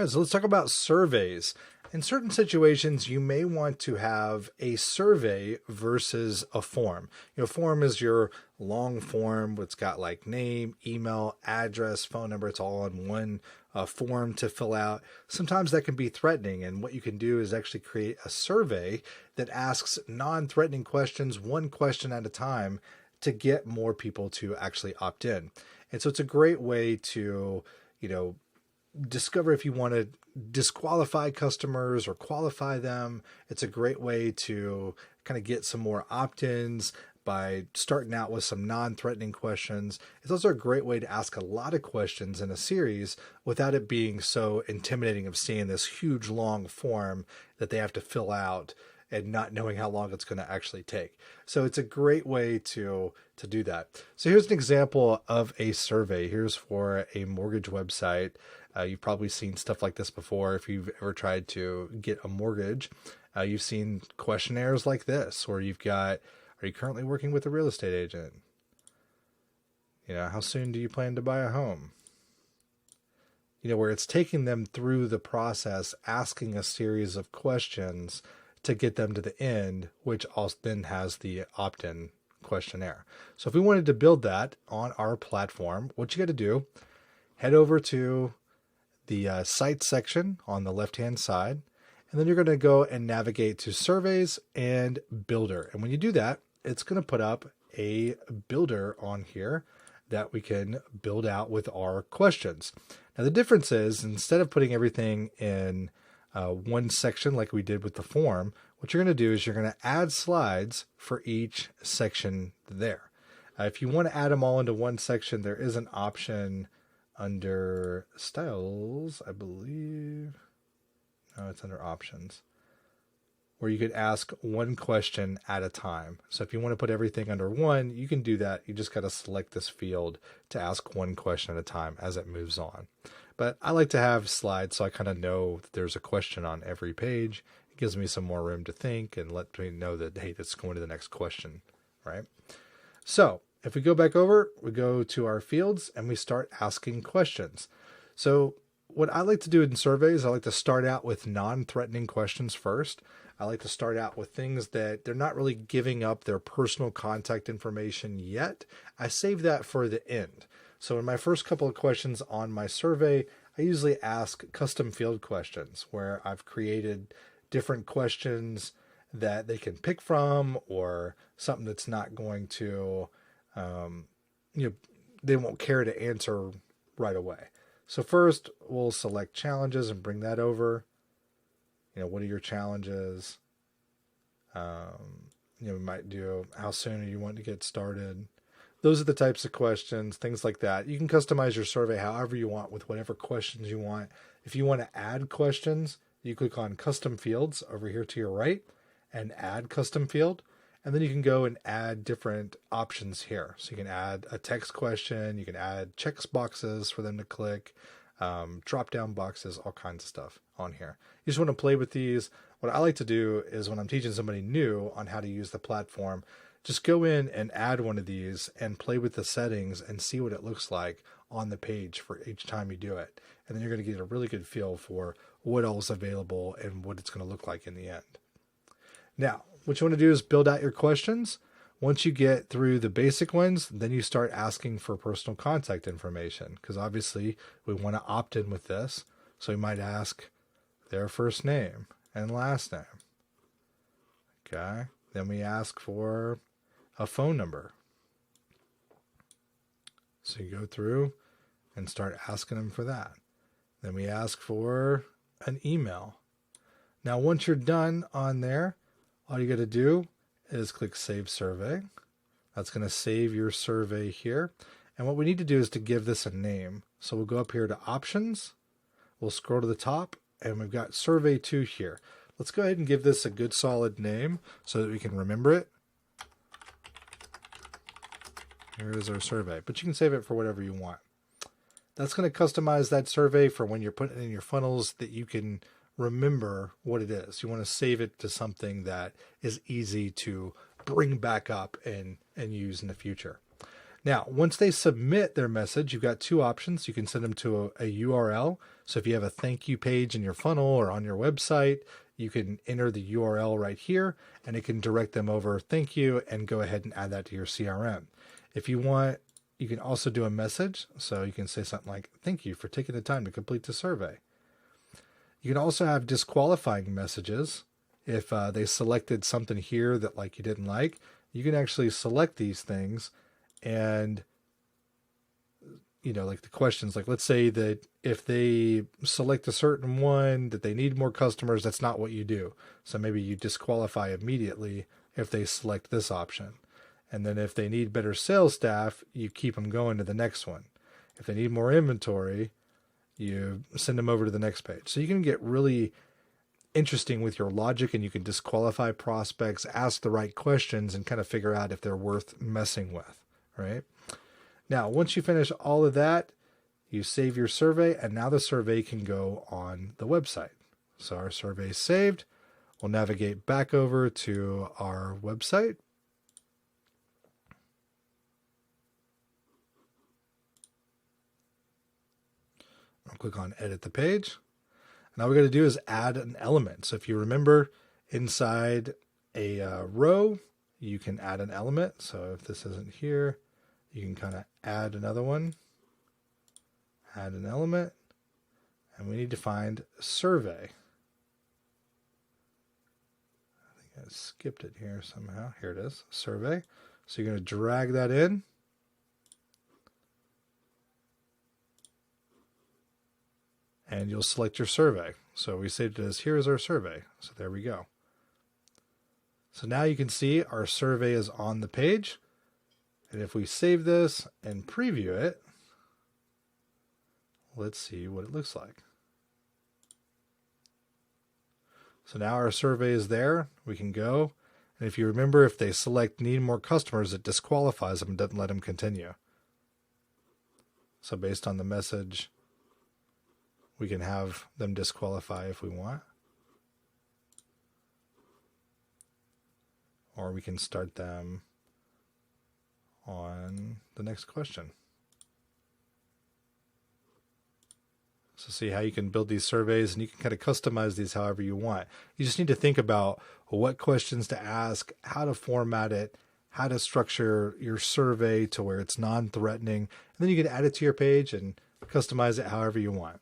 All right, so let's talk about surveys. In certain situations, you may want to have a survey versus a form. Form is your long form. It's got like name, email, address, phone number. It's all in one form to fill out. Sometimes that can be threatening. And what you can do is actually create a survey that asks non-threatening questions, one question at a time, to get more people to actually opt in. And so it's a great way to, discover if you want to disqualify customers or qualify them. It's a great way to kind of get some more opt-ins by starting out with some non-threatening questions. It's also a great way to ask a lot of questions in a series without it being so intimidating of seeing this huge long form that they have to fill out and not knowing how long it's going to actually take. So it's a great way to do that. So here's an example of a survey. Here's for a mortgage website. You've probably seen stuff like this before. If you've ever tried to get a mortgage, you've seen questionnaires like this, where you've got, are you currently working with a real estate agent? How soon do you plan to buy a home? Where it's taking them through the process, asking a series of questions to get them to the end, which also then has the opt-in questionnaire. So if we wanted to build that on our platform, what you got to do, head over to the site section on the left-hand side, and then you're going to go and navigate to surveys and builder. And when you do that, it's going to put up a builder on here that we can build out with our questions. Now, the difference is, instead of putting everything in one section like we did with the form, what you're going to do is you're going to add slides for each section there. If you want to add them all into one section, there is an option under styles, I believe. No, it's under options, where you could ask one question at a time. So if you want to put everything under one, you can do that. You just got to select this field to ask one question at a time as it moves on. But I like to have slides so I kind of know that there's a question on every page. It gives me some more room to think and let me know that, hey, that's going to the next question, right? So if we go back over, we go to our fields and we start asking questions. So what I like to do in surveys, I like to start out with non-threatening questions first. I like to start out with things that they're not really giving up their personal contact information yet. I save that for the end. So in my first couple of questions on my survey, I usually ask custom field questions where I've created different questions that they can pick from, or something that's not going to, they won't care to answer right away. So first we'll select challenges and bring that over. What are your challenges? We might do, how soon do you want to get started? Those are the types of questions, things like that. You can customize your survey however you want with whatever questions you want. If you want to add questions, you click on custom fields over here to your right and add custom field. And then you can go and add different options here. So you can add a text question, you can add checks boxes for them to click, drop down boxes, all kinds of stuff on here. You just want to play with these. What I like to do is when I'm teaching somebody new on how to use the platform, just go in and add one of these and play with the settings and see what it looks like on the page for each time you do it. And then you're going to get a really good feel for what all is available and what it's going to look like in the end. Now, what you want to do is build out your questions. Once you get through the basic ones, then you start asking for personal contact information, because obviously we want to opt in with this. So we might ask their first name and last name. Okay. Then we ask for a phone number. So you go through and start asking them for that. Then we ask for an email. Now, once you're done on there, all you got to do is click Save Survey. That's going to save your survey here. And what we need to do is to give this a name. So we'll go up here to Options. We'll scroll to the top, and we've got Survey 2 here. Let's go ahead and give this a good solid name so that we can remember it. Here is our survey, but you can save it for whatever you want. That's going to customize that survey for when you're putting it in your funnels, that you can remember what it is. You want to save it to something that is easy to bring back up and use in the future. Now, once they submit their message, you've got two options. You can send them to a URL. So if you have a thank you page in your funnel or on your website, you can enter the URL right here and it can direct them over thank you and go ahead and add that to your CRM. If you want, you can also do a message. So you can say something like, thank you for taking the time to complete the survey. You can also have disqualifying messages. If they selected something here that like you didn't like, you can actually select these things and, you know, like the questions, like let's say that if they select a certain one that they need more customers, that's not what you do. So maybe you disqualify immediately if they select this option. And then if they need better sales staff, you keep them going to the next one. If they need more inventory, you send them over to the next page. So you can get really interesting with your logic and you can disqualify prospects, ask the right questions, and kind of figure out if they're worth messing with, right? Now, once you finish all of that, you save your survey, and now the survey can go on the website. So our survey is saved. We'll navigate back over to our website. I'll click on Edit the Page. And all we're going to do is add an element. So if you remember, inside a row, you can add an element. So if this isn't here, you can kind of add another one, add an element, and we need to find survey. I think I skipped it here somehow. Here it is, survey. So you're going to drag that in. And you'll select your survey. So we saved it as here is our survey. So there we go. So now you can see our survey is on the page. And if we save this and preview it, let's see what it looks like. So now our survey is there. We can go. And if you remember, if they select need more customers, it disqualifies them and doesn't let them continue. So based on the message, we can have them disqualify if we want. Or we can start them on the next question. So see how you can build these surveys, and you can kind of customize these however you want. You just need to think about what questions to ask, how to format it, how to structure your survey to where it's non-threatening, and then you can add it to your page and customize it however you want.